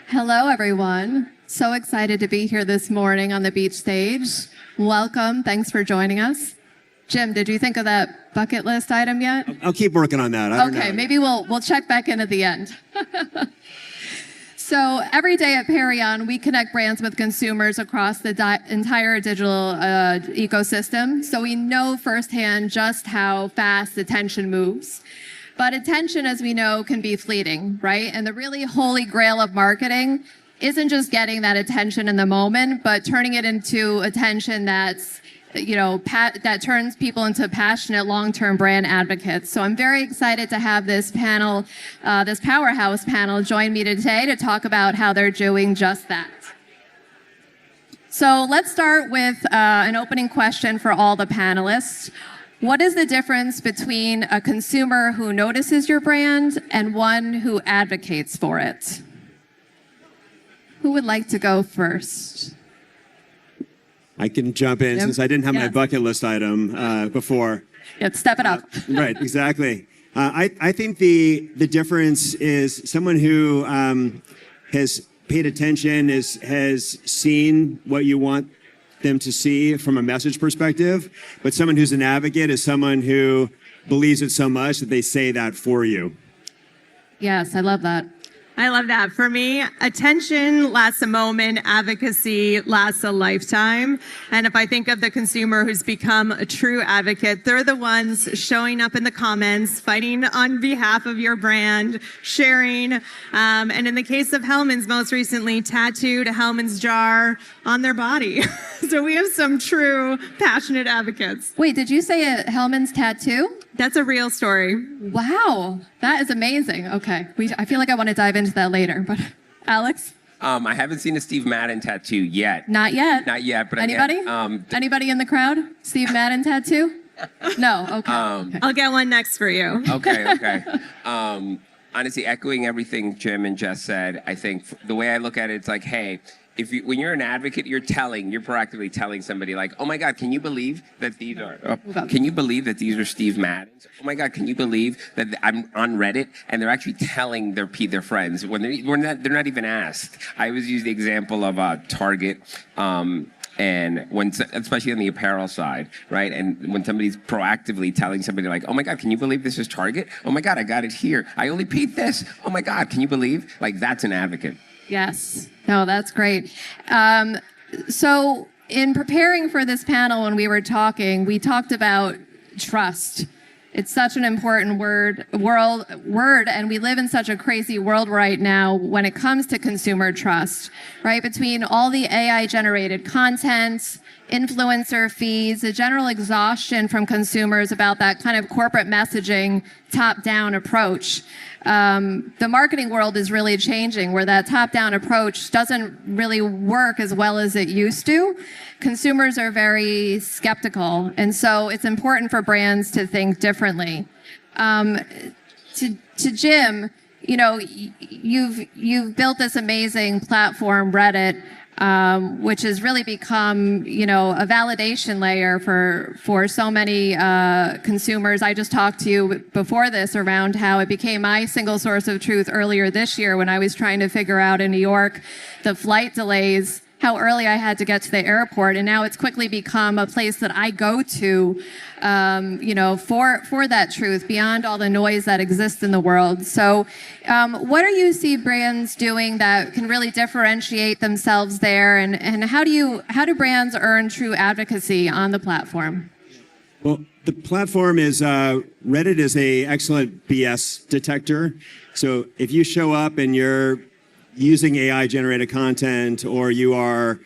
Hello, everyone. So excited to be here this morning on the beach stage. Welcome. Thanks for joining us. Jim, did you think of that bucket list item yet? I'll keep working on that. Okay, maybe we'll check back in at the end. So every day at Perion, we connect brands with consumers across the entire digital ecosystem. So we know firsthand just how fast attention moves. But attention, as we know, can be fleeting, right? And the really holy grail of marketing isn't just getting that attention in the moment, but turning it into attention that's that turns people into passionate long-term brand advocates. So I'm very excited to have this panel, this powerhouse panel, join me today to talk about how they're doing just that. So let's start with an opening question for all the panelists. What is the difference between a consumer who notices your brand and one who advocates for it? Who would like to go first? I can jump in since I didn't have my bucket list item before. Yeah, step it up. Right, exactly. I think the difference is someone who has paid attention, has seen what you want them to see from a message perspective, but someone who's an advocate is someone who believes it so much that they say that for you. Yes, I love that. I love that. For me, attention lasts a moment, advocacy lasts a lifetime. And if I think of the consumer who's become a true advocate, they're the ones showing up in the comments, fighting on behalf of your brand, sharing. And in the case of Hellmann's, most recently tattooed a Hellmann's jar on their body. So we have some true passionate advocates. Wait, did you say a Hellmann's tattoo? That's a real story. Wow, that is amazing. Okay, I feel like I want to dive into that later, but Alex? I haven't seen a Steve Madden tattoo yet. Not yet? Not yet, but anybody? Anybody in the crowd? Steve Madden tattoo? No, okay. Okay. I'll get one next for you. Okay. Honestly, echoing everything Jim and Jess said, I think the way I look at it, it's like, hey, when you're an advocate, you're proactively telling somebody like, oh my God, can you believe that these are Steve Madden's? Oh my God, can you believe that I'm on Reddit and they're actually telling their friends when they're not even asked. I always use the example of Target, and especially on the apparel side, right? And when somebody's proactively telling somebody like, oh my God, can you believe this is Target? Oh my God, I got it here. I only paid this. Oh my God, can you believe? Like, that's an advocate. Yes. No, that's great. So in preparing for this panel, when we were talking, we talked about trust. It's such an important word, and we live in such a crazy world right now when it comes to consumer trust, right? Between all the AI-generated content, influencer feeds, the general exhaustion from consumers about that kind of corporate messaging, top-down approach. The marketing world is really changing, where that top-down approach doesn't really work as well as it used to. Consumers are very skeptical, and so it's important for brands to think differently. To Jim, you've built this amazing platform, Reddit, which has really become, a validation layer for so many consumers. I just talked to you before this around how it became my single source of truth earlier this year when I was trying to figure out in New York the flight delays, how early I had to get to the airport, and now it's quickly become a place that I go to, for that truth beyond all the noise that exists in the world. So, what do you see brands doing that can really differentiate themselves there, and how do brands earn true advocacy on the platform? Well, the platform is Reddit is an excellent BS detector. So if you show up and you're using AI-generated content, or you are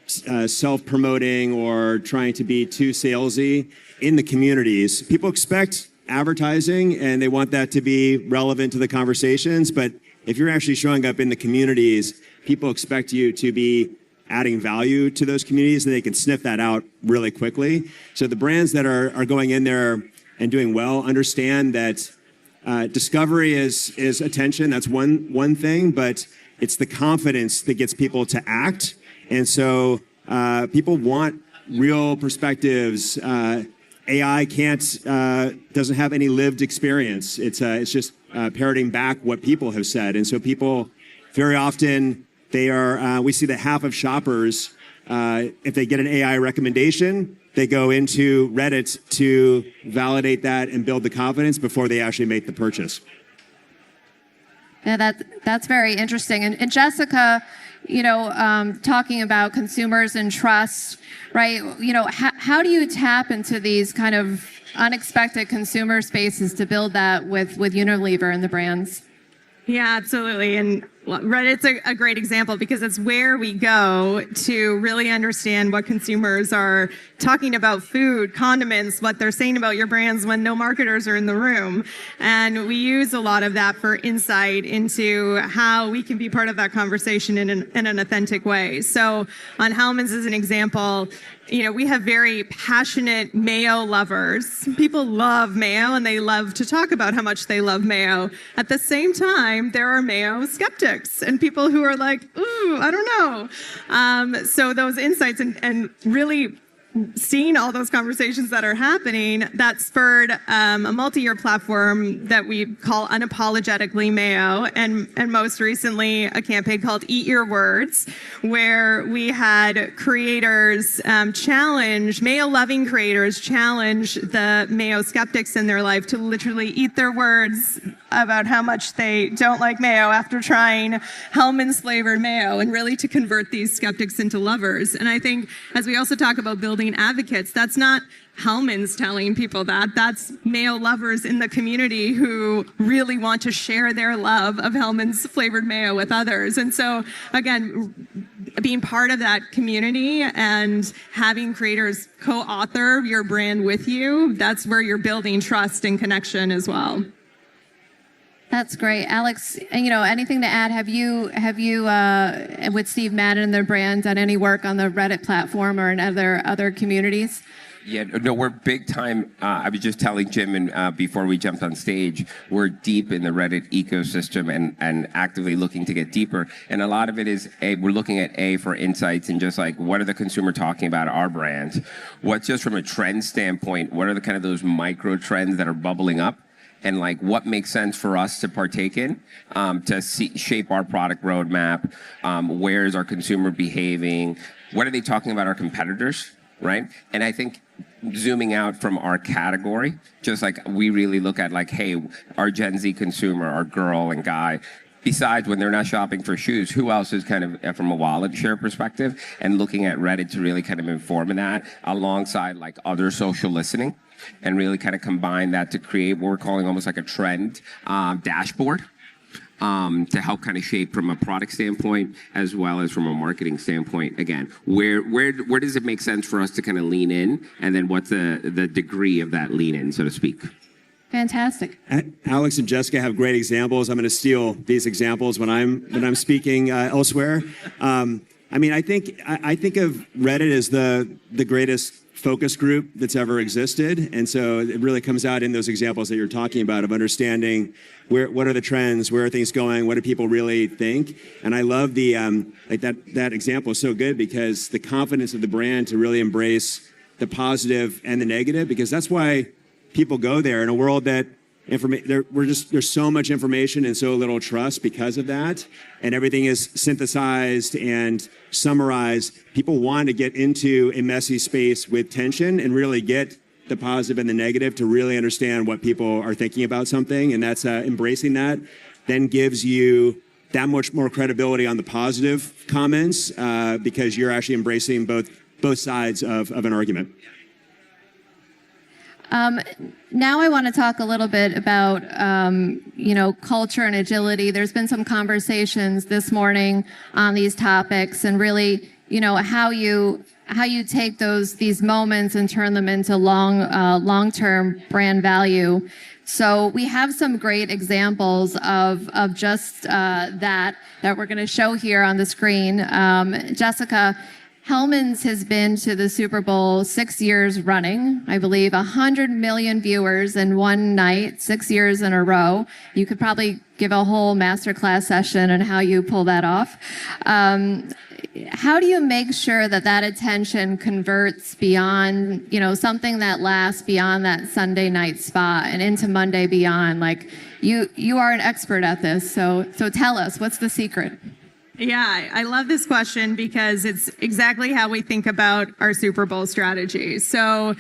self-promoting or trying to be too salesy in the communities, people expect advertising and they want that to be relevant to the conversations. But if you're actually showing up in the communities, people expect you to be adding value to those communities, and they can sniff that out really quickly. So the brands that are going in there and doing well understand that discovery is attention. That's one thing, but it's the confidence that gets people to act. And so people want real perspectives. AI doesn't have any lived experience. It's just parroting back what people have said. And so people very often we see that half of shoppers, if they get an AI recommendation, they go into Reddit to validate that and build the confidence before they actually make the purchase. Yeah, that's very interesting. And Jessica, talking about consumers and trust, right? How do you tap into these kind of unexpected consumer spaces to build that with Unilever and the brands? Yeah, absolutely. And Reddit's a great example because it's where we go to really understand what consumers are talking about food, condiments, what they're saying about your brands when no marketers are in the room. And we use a lot of that for insight into how we can be part of that conversation in an authentic way. So on Hellmann's as an example, we have very passionate mayo lovers. People love mayo and they love to talk about how much they love mayo. At the same time, there are mayo skeptics and people who are like, ooh, I don't know. So those insights and really seeing all those conversations that are happening, that spurred a multi-year platform that we call Unapologetically Mayo, and most recently a campaign called Eat Your Words, where we had creators mayo-loving creators challenge the mayo skeptics in their life to literally eat their words about how much they don't like mayo after trying Hellmann's flavored mayo, and really to convert these skeptics into lovers. And I think as we also talk about building advocates, that's not Hellmann's telling people that. That's mayo lovers in the community who really want to share their love of Hellmann's flavored mayo with others. And so, again, being part of that community and having creators co-author your brand with you, that's where you're building trust and connection as well. That's great. Alex, anything to add? Have you with Steve Madden and their brand done any work on the Reddit platform or in other communities? Yeah, no, we're big time. I was just telling Jim and before we jumped on stage, we're deep in the Reddit ecosystem and actively looking to get deeper. And a lot of it is we're looking at for insights and just like what are the consumer talking about our brand? What's just from a trend standpoint, what are the kind of those micro trends that are bubbling up? And like what makes sense for us to partake in to shape our product roadmap. Where is our consumer behaving? What are they talking about our competitors, right? And I think zooming out from our category, just like we really look at like, hey, our Gen Z consumer, our girl and guy, besides when they're not shopping for shoes, who else is kind of from a wallet share perspective, and looking at Reddit to really kind of inform that alongside like other social listening, and really kind of combine that to create what we're calling almost like a trend dashboard to help kind of shape from a product standpoint as well as from a marketing standpoint. Again, where does it make sense for us to kind of lean in, and then what's the degree of that lean in, so to speak. Fantastic. Alex and Jessica have great examples. I'm going to steal these examples when I'm speaking elsewhere. I think of Reddit as the greatest focus group that's ever existed, and so it really comes out in those examples that you're talking about of understanding what are the trends, where are things going, what do people really think. And I love the that example is so good because the confidence of the brand to really embrace the positive and the negative, because that's why people go there in a world that there's so much information and so little trust because of that, and everything is synthesized and summarized. People want to get into a messy space with tension and really get the positive and the negative to really understand what people are thinking about something, and that's embracing that then gives you that much more credibility on the positive comments because you're actually embracing both sides of an argument. Now I want to talk a little bit about, culture and agility. There's been some conversations this morning on these topics, and really, how you take these moments and turn them into long-term brand value. So we have some great examples of just that we're going to show here on the screen. Jessica, Hellmann's has been to the Super Bowl 6 years running. I believe 100 million viewers in one night, 6 years in a row. You could probably give a whole masterclass session on how you pull that off. How do you make sure that attention converts beyond, something that lasts beyond that Sunday night spot and into Monday beyond? Like, You are an expert at this, so tell us, what's the secret? Yeah, I love this question because it's exactly how we think about our Super Bowl strategy. So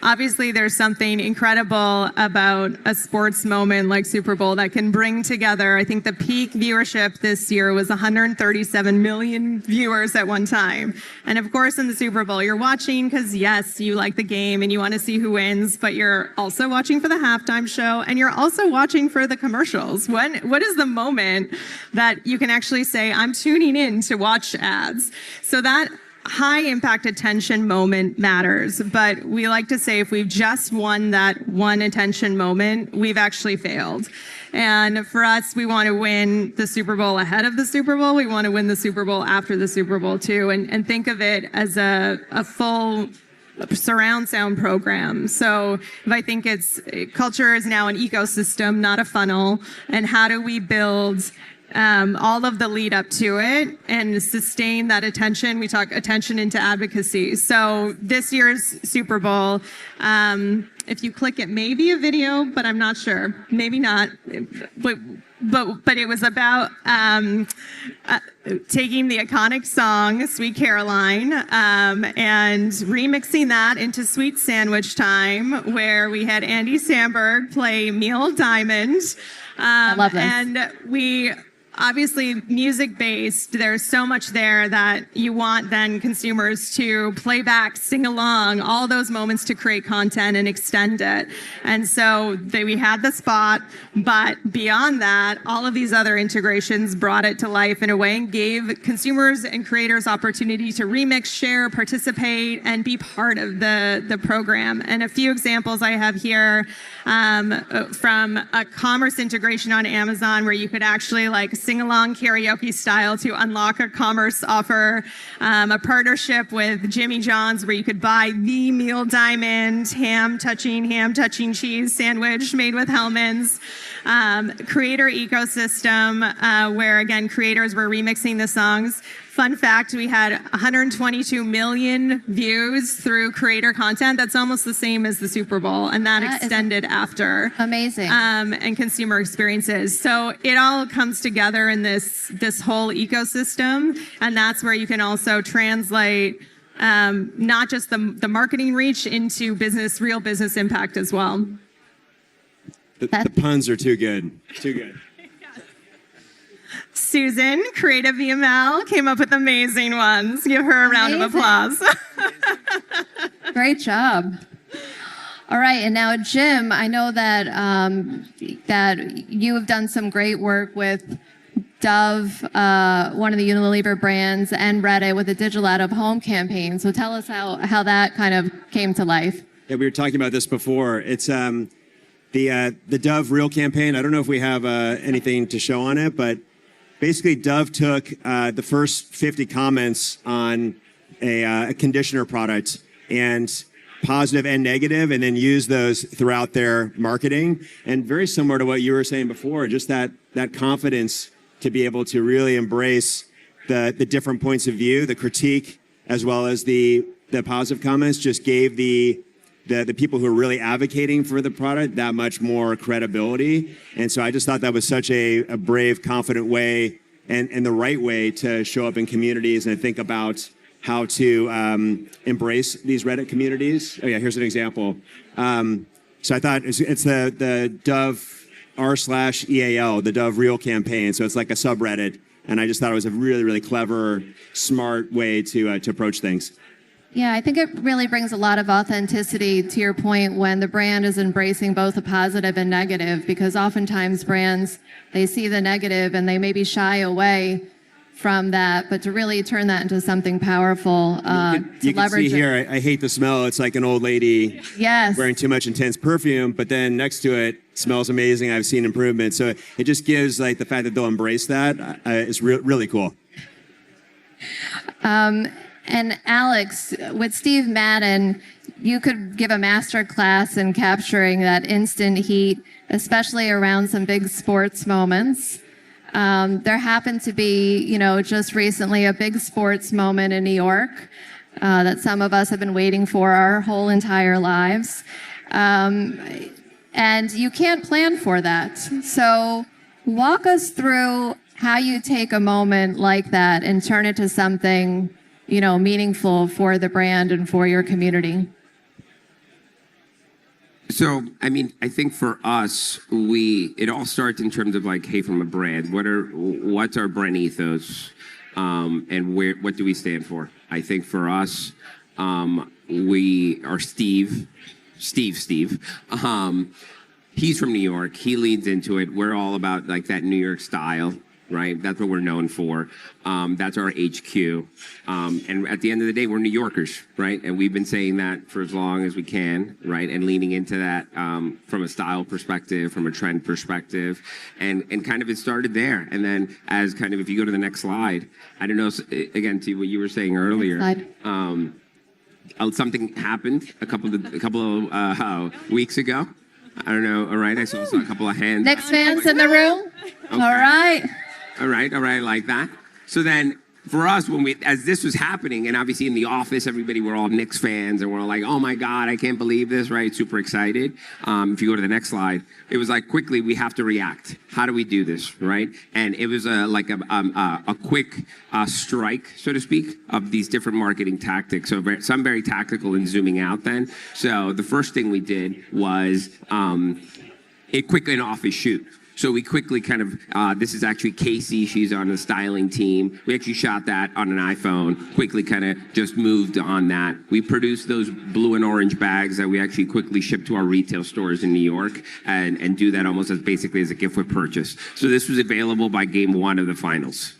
obviously there's something incredible about a sports moment like Super Bowl that can bring together, I think the peak viewership this year was 137 million viewers at one time. And of course in the Super Bowl, you're watching because yes, you like the game and you want to see who wins, but you're also watching for the halftime show and you're also watching for the commercials. What is the moment that you can actually say, I'm tuning in to watch ads? So that high impact attention moment matters, but we like to say if we've just won that one attention moment, we've actually failed. And for us, we want to win the Super Bowl ahead of the Super Bowl. We want to win the Super Bowl after the Super Bowl too, and think of it as a full surround sound program. So if I think culture is now an ecosystem, not a funnel, and how do we build all of the lead up to it and sustain that attention. We talk attention into advocacy. So this year's Super Bowl, if you click it, maybe a video, but I'm not sure. Maybe not. But it was about taking the iconic song "Sweet Caroline" and remixing that into "Sweet Sandwich Time," where we had Andy Samberg play Neil Diamond. I love this. And we obviously music-based, there's so much there that you want then consumers to play back, sing along, all those moments to create content and extend it. And so we had the spot, but beyond that, all of these other integrations brought it to life in a way and gave consumers and creators opportunity to remix, share, participate, and be part of the program. And a few examples I have here from a commerce integration on Amazon where you could actually like sing along karaoke style to unlock a commerce offer, a partnership with Jimmy John's where you could buy the Neil Diamond ham touching cheese sandwich made with Hellmann's, creator ecosystem where again creators were remixing the songs. Fun fact, we had 122 million views through creator content. That's almost the same as the Super Bowl, and that extended after. Amazing. And consumer experiences. So it all comes together in this whole ecosystem, and that's where you can also translate not just the marketing reach into real business impact as well. The puns are too good. Too good. Susan, Creative VML, came up with amazing ones. Give her a round of applause. Great job. All right, and now Jim, I know that that you have done some great work with Dove, one of the Unilever brands, and Reddit with a digital out-of-home campaign. So tell us how that kind of came to life. Yeah, we were talking about this before. It's the Dove Real campaign. I don't know if we have anything to show on it, but basically Dove took the first 50 comments on a conditioner product, and positive and negative, and then used those throughout their marketing. And very similar to what you were saying before, just that confidence to be able to really embrace the different points of view, the critique, as well as the positive comments, just gave the people who are really advocating for the product that much more credibility. And so I just thought that was such a brave, confident way and the right way to show up in communities and think about how to embrace these Reddit communities. Oh yeah, here's an example. So I thought it's the Dove r/EAL, the Dove Real campaign. So it's like a subreddit. And I just thought it was a really, really clever, smart way to approach things. Yeah, I think it really brings a lot of authenticity to your point when the brand is embracing both the positive and negative, because oftentimes brands, they see the negative and they maybe shy away from that, but to really turn that into something powerful, you can see here, I hate the smell. It's like an old lady wearing too much intense perfume, but then next to it, smells amazing. I've seen improvement. So it just gives like the fact that they'll embrace that is really cool. And Alex, with Steve Madden, you could give a master class in capturing that instant heat, especially around some big sports moments. There happened to be, just recently a big sports moment in New York that some of us have been waiting for our whole entire lives. And you can't plan for that. So walk us through how you take a moment like that and turn it to something, meaningful for the brand and for your community. So, I think for us, it all starts in terms of like, hey, from a brand, what's our brand ethos, and what do we stand for? I think for us, we are Steve. He's from New York. He leads into it. We're all about like that New York style, right? That's what we're known for. That's our HQ. And at the end of the day, we're New Yorkers, right? And we've been saying that for as long as we can, right? And leaning into that from a style perspective, from a trend perspective. And kind of it started there. And then as kind of, if you go to the next slide, I don't know, again, to what you were saying earlier. Something happened a couple of weeks ago. I don't know. All right. I saw a couple of hands. Knicks fans in the room? Okay. All right. Like that. So then for us, as this was happening, and obviously in the office, everybody were all Knicks fans, and we're all like, oh my God, I can't believe this, right? Super excited. If you go to the next slide, it was like quickly, we have to react. How do we do this, right? And it was a quick strike, so to speak, of these different marketing tactics. So some very tactical and zooming out then. So the first thing we did was a quick and office shoot. So we quickly kind of, this is actually Casey, she's on the styling team. We actually shot that on an iPhone, quickly kind of just moved on that. We produced those blue and orange bags that we actually quickly shipped to our retail stores in New York and do that almost as basically as a gift with purchase. So this was available by game 1 of the finals.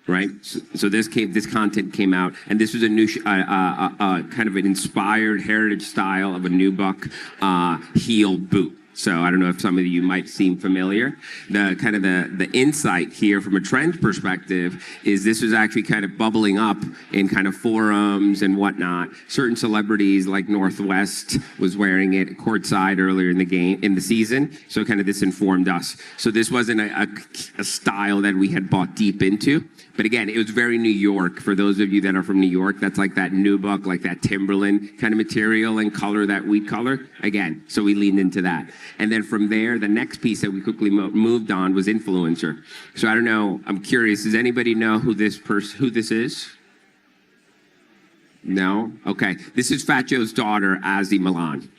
Right, so this content came out, and this was a new, kind of an inspired heritage style of a nubuck heel boot. So I don't know if some of you might seem familiar. The insight here from a trend perspective is this was actually kind of bubbling up in kind of forums and whatnot. Certain celebrities like Northwest was wearing it courtside earlier in the season. So kind of this informed us. So this wasn't a style that we had bought deep into. But again, it was very New York. For those of you that are from New York, that's like that nubuck, like that Timberland kind of material and color, that wheat color. Again, so we leaned into that. And then from there, the next piece that we quickly moved on was influencer. So I don't know, I'm curious, does anybody know who this is? No? Okay. This is Fat Joe's daughter, Azzy Milan.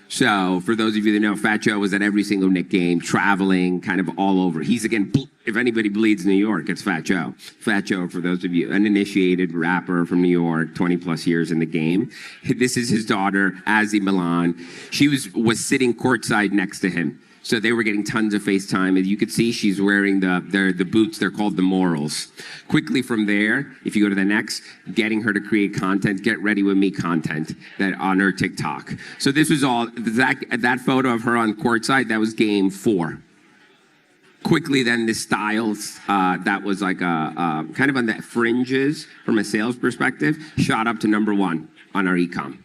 So for those of you that know, Fat Joe was at every single Knick game, traveling kind of all over. He's, again, if anybody bleeds New York, it's Fat Joe. Fat Joe, for those of you, an initiated rapper from New York, 20 plus years in the game. This is his daughter, Azzy Milan. She was sitting courtside next to him. So they were getting tons of FaceTime. As you could see, she's wearing the boots. They're called the Morals. Quickly from there, if you go to the next, getting her to create content, get ready with me content that on her TikTok. So this was all, that photo of her on courtside, that was game 4. Quickly then the styles that was like a kind of on the fringes from a sales perspective, shot up to #1 on our e-com.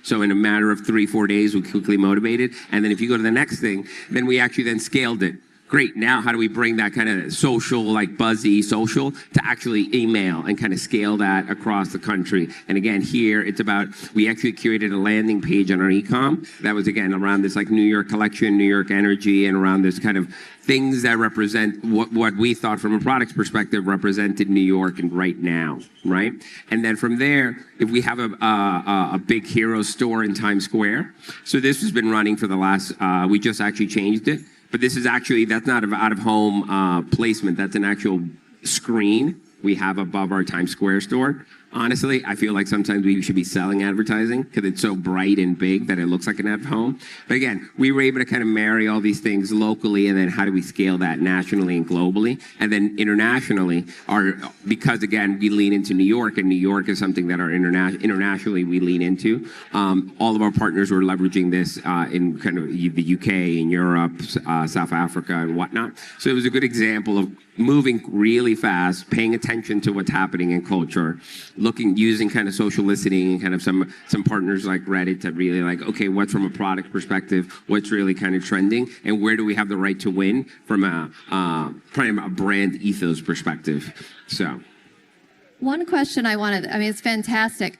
So in a matter of 3-4 days, we quickly motivated. And then if you go to the next thing, then we actually then scaled it. Great, now how do we bring that kind of social, like buzzy social, to actually email and kind of scale that across the country? And again, here, it's about, we actually curated a landing page on our e-com that was, again, around this like New York collection, New York energy, and around this kind of things that represent what we thought from a products perspective represented New York and right now, right? And then from there, if we have a big hero store in Times Square, so this has been running for the last, we just actually changed it. But this is actually, that's not an out-of-home placement. That's an actual screen we have above our Times Square store. Honestly, I feel like sometimes we should be selling advertising because it's so bright and big that it looks like an at-home. But again, we were able to kind of marry all these things locally, and then how do we scale that nationally and globally? And then internationally, because again, we lean into New York, and New York is something that our internationally we lean into. All of our partners were leveraging this in kind of the UK, in Europe, South Africa, and whatnot. So it was a good example of moving really fast, paying attention to what's happening in culture, using kind of social listening and kind of some partners like Reddit to really like, okay, what's from a product perspective, what's really kind of trending, and where do we have the right to win from a brand ethos perspective. So one question it's fantastic.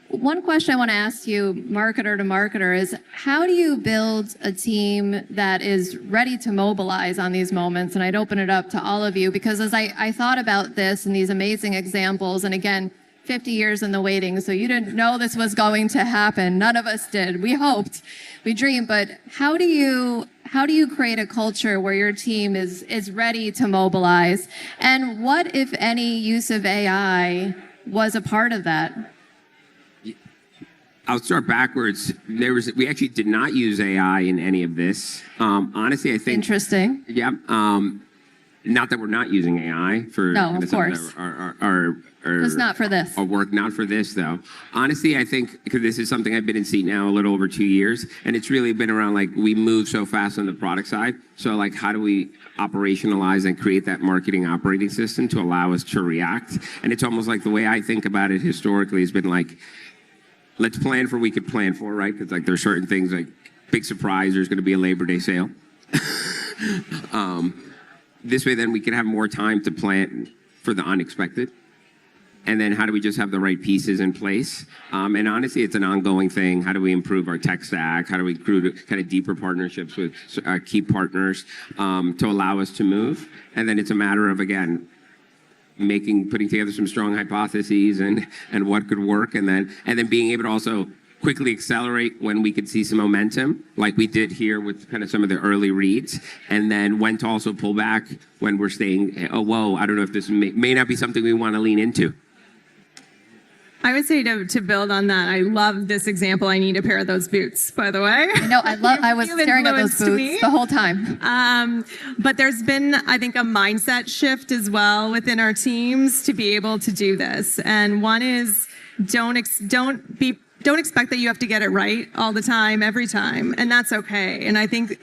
One question I want to ask you, marketer to marketer, is how do you build a team that is ready to mobilize on these moments? And I'd open it up to all of you, because as I thought about this and these amazing examples, and again, 50 years in the waiting, so you didn't know this was going to happen. None of us did. We hoped, we dreamed, but how do you create a culture where your team is ready to mobilize? And what, if any, use of AI was a part of that? I'll start backwards. We actually did not use AI in any of this. Honestly, I think. Interesting. Yeah. Not that we're not using AI for No, of course. Just not for this. Our work, not for this though. Honestly, I think because this is something I've been in seat now a little over 2 years, and it's really been around like we move so fast on the product side. So like, how do we operationalize and create that marketing operating system to allow us to react? And it's almost like the way I think about it historically has been like, let's plan for what we could plan for, right? Because like there's certain things like big surprise, there's going to be a Labor Day sale. This way, then we can have more time to plan for the unexpected. And then how do we just have the right pieces in place? And honestly, it's an ongoing thing. How do we improve our tech stack? How do we create kind of deeper partnerships with key partners to allow us to move? And then it's a matter of, again, putting together some strong hypotheses and what could work, and then being able to also quickly accelerate when we could see some momentum, like we did here with kind of some of the early reads, and then when to also pull back when we're saying, oh, whoa, I don't know if this may not be something we want to lean into. I would say to build on that, I love this example. I need a pair of those boots, by the way. No, I was staring at those boots the whole time. But there's been, I think, a mindset shift as well within our teams to be able to do this. And one is don't expect that you have to get it right all the time, every time, and that's okay. And I think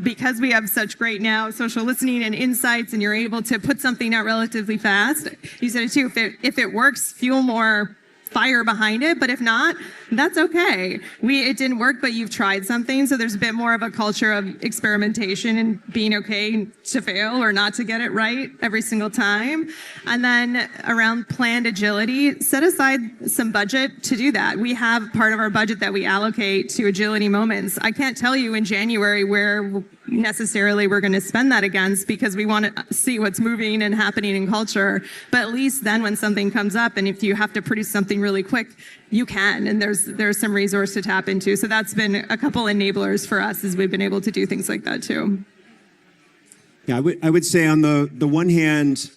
because we have such great now social listening and insights, and you're able to put something out relatively fast, you said it too, if it works, fuel more fire behind it, but if not, that's okay. It didn't work, but you've tried something, so there's a bit more of a culture of experimentation and being okay to fail or not to get it right every single time. And then around planned agility, set aside some budget to do that. We have part of our budget that we allocate to agility moments. I can't tell you in January where necessarily we're going to spend that against, because we want to see what's moving and happening in culture. But at least then when something comes up, and if you have to produce something really quick, you can, and there's some resource to tap into. So that's been a couple enablers for us as we've been able to do things like that too. Yeah, I would say on the one hand,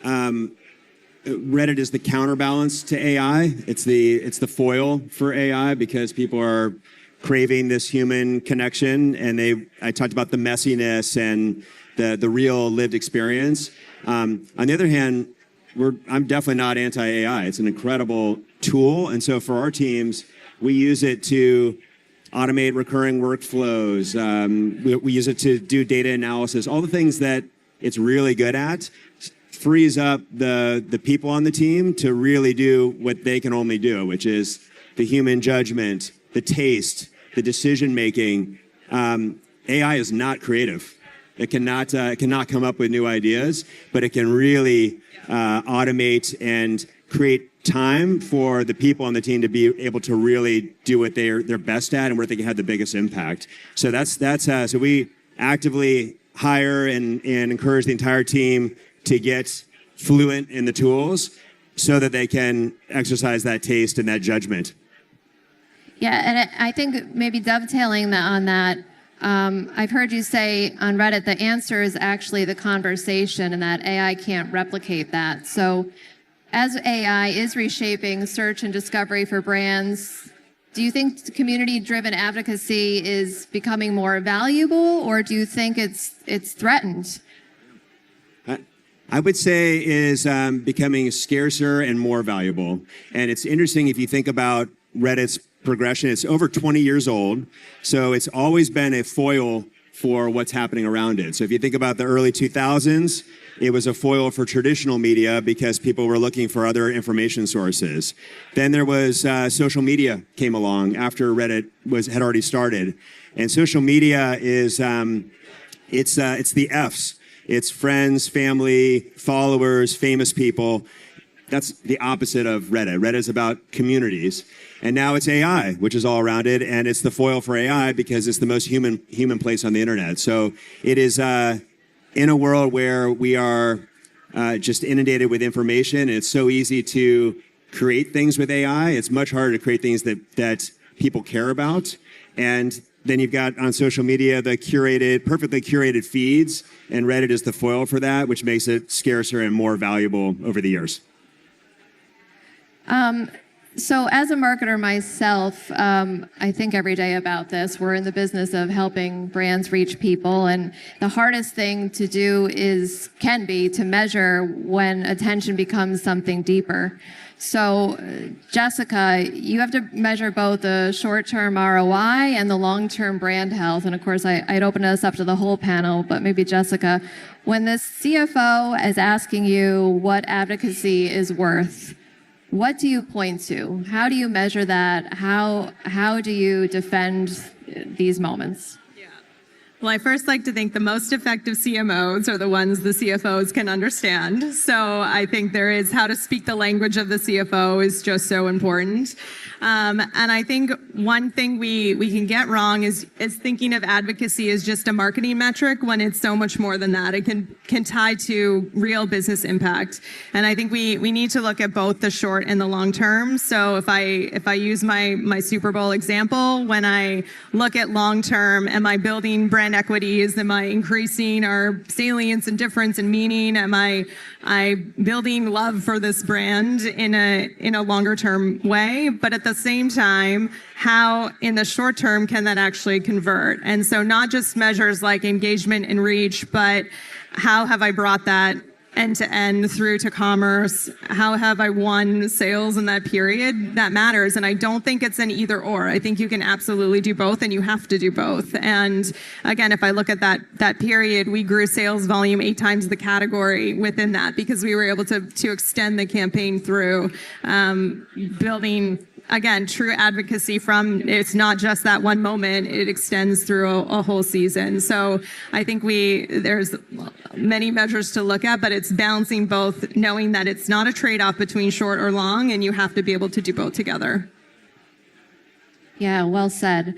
Reddit is the counterbalance to AI. It's the foil for AI, because people are craving this human connection, and I talked about the messiness and the real lived experience. On the other hand, I'm definitely not anti-AI. It's an incredible tool, and so for our teams, we use it to automate recurring workflows. We use it to do data analysis. All the things that it's really good at frees up the people on the team to really do what they can only do, which is the human judgment, the taste, the decision making. AI is not creative. It cannot come up with new ideas, but it can really automate and create time for the people on the team to be able to really do what they're best at and where they can have the biggest impact. So so we actively hire and encourage the entire team to get fluent in the tools so that they can exercise that taste and that judgment. Yeah, and I think maybe dovetailing on that, I've heard you say on Reddit the answer is actually the conversation, and that AI can't replicate that. So as AI is reshaping search and discovery for brands, do you think community-driven advocacy is becoming more valuable, or do you think it's threatened? I would say is becoming scarcer and more valuable. And it's interesting if you think about Reddit's progression. It's over 20 years old, so it's always been a foil for what's happening around it. So if you think about the early 2000s, it was a foil for traditional media because people were looking for other information sources. Then there was social media came along after Reddit had already started, and social media is it's the F's. It's friends, family, followers, famous people. that's the opposite of Reddit. Reddit is about communities. And now it's AI, which is all around it. And it's the foil for AI because it's the most human place on the internet. So it is in a world where we are just inundated with information. And it's so easy to create things with AI. It's much harder to create things that people care about. And then you've got on social media the perfectly curated feeds, and Reddit is the foil for that, which makes it scarcer and more valuable over the years. So as a marketer myself, I think every day about this. We're in the business of helping brands reach people, and the hardest thing to do can be to measure when attention becomes something deeper. So, Jessica, you have to measure both the short-term ROI and the long-term brand health. And of course, I'd open this up to the whole panel, but maybe Jessica, when the CFO is asking you what advocacy is worth, what do you point to? How do you measure that? How do you defend these moments? Well, I first like to think the most effective CMOs are the ones the CFOs can understand. So I think there is how to speak the language of the CFO is just so important. And I think one thing we can get wrong is thinking of advocacy as just a marketing metric when it's so much more than that. It can tie to real business impact. And I think we need to look at both the short and the long term. So if I use my Super Bowl example, when I look at long term, am I building brand equities? Am I increasing our salience and difference and meaning? Am I building love for this brand in a longer term way? But at the same time, how in the short term can that actually convert? And so not just measures like engagement and reach, but how have I brought that end to end through to commerce? How have I won sales in that period? That matters. And I don't think it's an either or. I think you can absolutely do both, and you have to do both. And again, if I look at that period, we grew sales volume 8 times the category within that because we were able to extend the campaign through building, again, true advocacy from, it's not just that one moment, it extends through a whole season. So I think there's many measures to look at, but it's balancing both, knowing that it's not a trade-off between short or long, and you have to be able to do both together. Yeah, well said.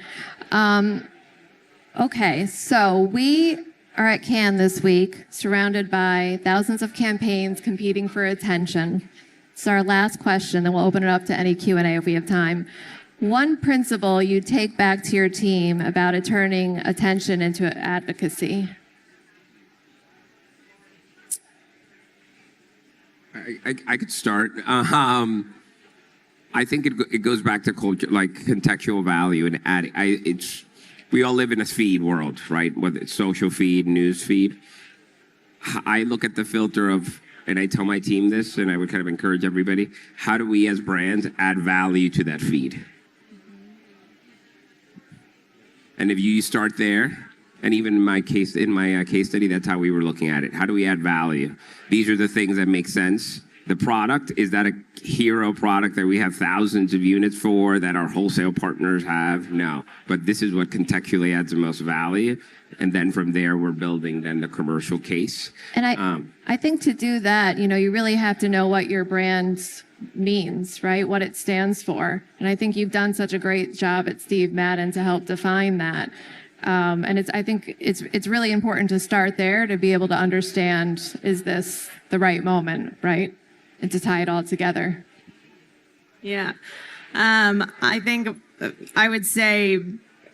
Okay, so we are at Cannes this week, surrounded by thousands of campaigns competing for attention. So our last question, then we'll open it up to any Q&A if we have time. One principle you take back to your team about it turning attention into advocacy. I could start. I think it goes back to culture, like contextual value and adding. We all live in a feed world, right? Whether it's social feed, news feed. I look at the filter of, and I tell my team this, and I would kind of encourage everybody, how do we as brands add value to that feed? And if you start there, and even in my case study, that's how we were looking at it. How do we add value? These are the things that make sense. The product, is that a hero product that we have thousands of units for, that our wholesale partners have? No, but this is what contextually adds the most value. And then from there, we're building then the commercial case. And I think to do that, you really have to know what your brand means, right? What it stands for. And I think you've done such a great job at Steve Madden to help define that. And I think it's really important to start there to be able to understand, is this the right moment, right? And to tie it all together. Yeah. I think I would say,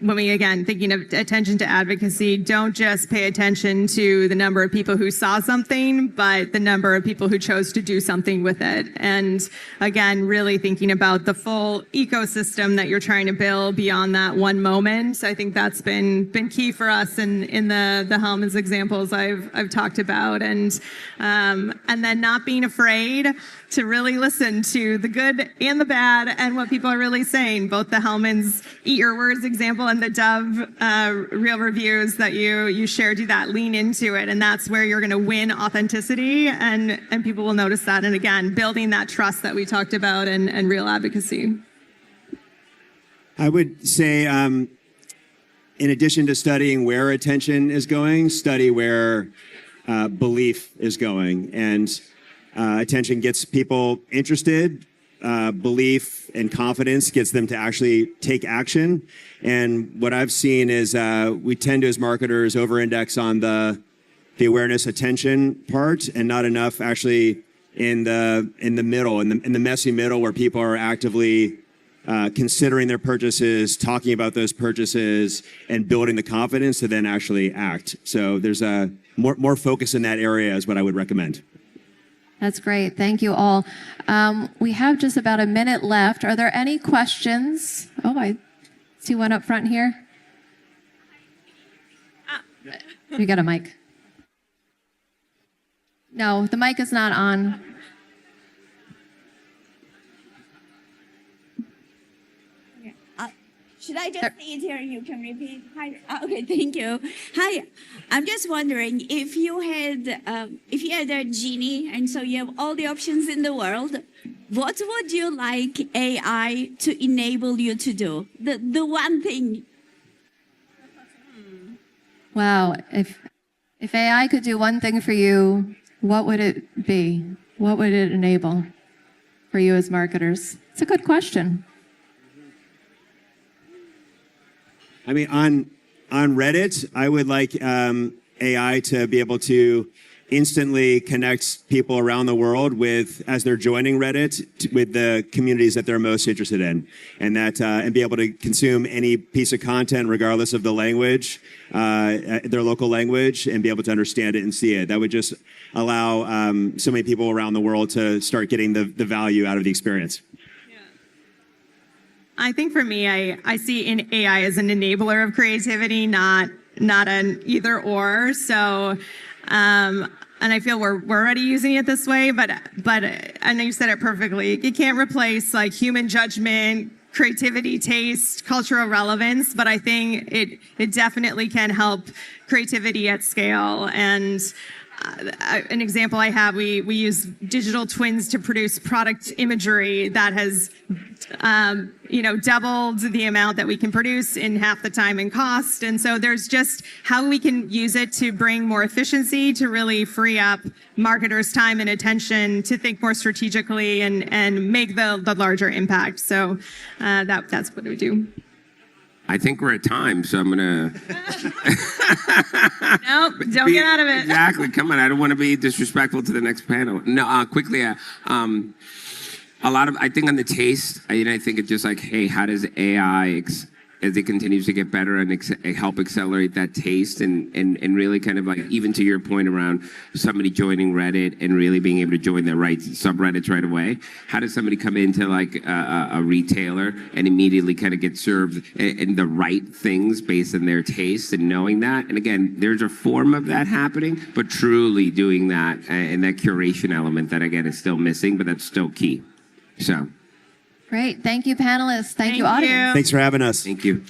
when we, again, thinking of attention to advocacy, don't just pay attention to the number of people who saw something, but the number of people who chose to do something with it. And again, really thinking about the full ecosystem that you're trying to build beyond that one moment. I think that's been key for us in the Hellmann's examples I've talked about. And then not being afraid to really listen to the good and the bad and what people are really saying. Both the Hellmann's Eat Your Words example and the Dove real reviews that you shared, do that, lean into it. And that's where you're going to win authenticity, and people will notice that. And again, building that trust that we talked about and real advocacy. I would say, in addition to studying where attention is going, study where belief is going. And Attention gets people interested. Belief and confidence gets them to actually take action. And what I've seen is we tend to, as marketers, over-index on the awareness attention part, and not enough actually in the middle, in the messy middle, where people are actively considering their purchases, talking about those purchases, and building the confidence to then actually act. So there's a more focus in that area is what I would recommend. That's great. Thank you all. We have just about a minute left. Are there any questions? Oh, I see one up front here. You got a mic. No, the mic is not on. Should I just say it here and you can repeat? Hi. Okay, thank you. Hi. I'm just wondering if you had a genie and so you have all the options in the world, what would you like AI to enable you to do? The one thing. Wow. If AI could do one thing for you, what would it be? What would it enable for you as marketers? It's a good question. I mean, on Reddit, I would like AI to be able to instantly connect people around the world with, as they're joining Reddit, with the communities that they're most interested in, and be able to consume any piece of content regardless of the language, their local language, and be able to understand it and see it. That would just allow so many people around the world to start getting the value out of the experience. I think for me, I see in AI as an enabler of creativity, not an either or. So, and I feel we're already using it this way, but I know you said it perfectly. It can't replace like human judgment, creativity, taste, cultural relevance, but I think it definitely can help creativity at scale. And an example I have, we use digital twins to produce product imagery that has doubled the amount that we can produce in half the time and cost. And so there's just how we can use it to bring more efficiency, to really free up marketers' time and attention to think more strategically and make the larger impact. So that's what we do. I think we're at time, so I'm gonna. Nope, don't get out of it. Exactly. Come on, I don't want to be disrespectful to the next panel. No, quickly. A lot of, I think on the taste, I think it's just like, hey, how does AI, as it continues to get better and help accelerate that taste and really kind of like, even to your point around somebody joining Reddit and really being able to join the right subreddits right away, how does somebody come into like a retailer and immediately kind of get served in the right things based on their taste and knowing that? And again, there's a form of that happening, but truly doing that and that curation element that again is still missing, but that's still key. So. Great. Thank you, panelists. Thank you, audience. Thanks for having us. Thank you.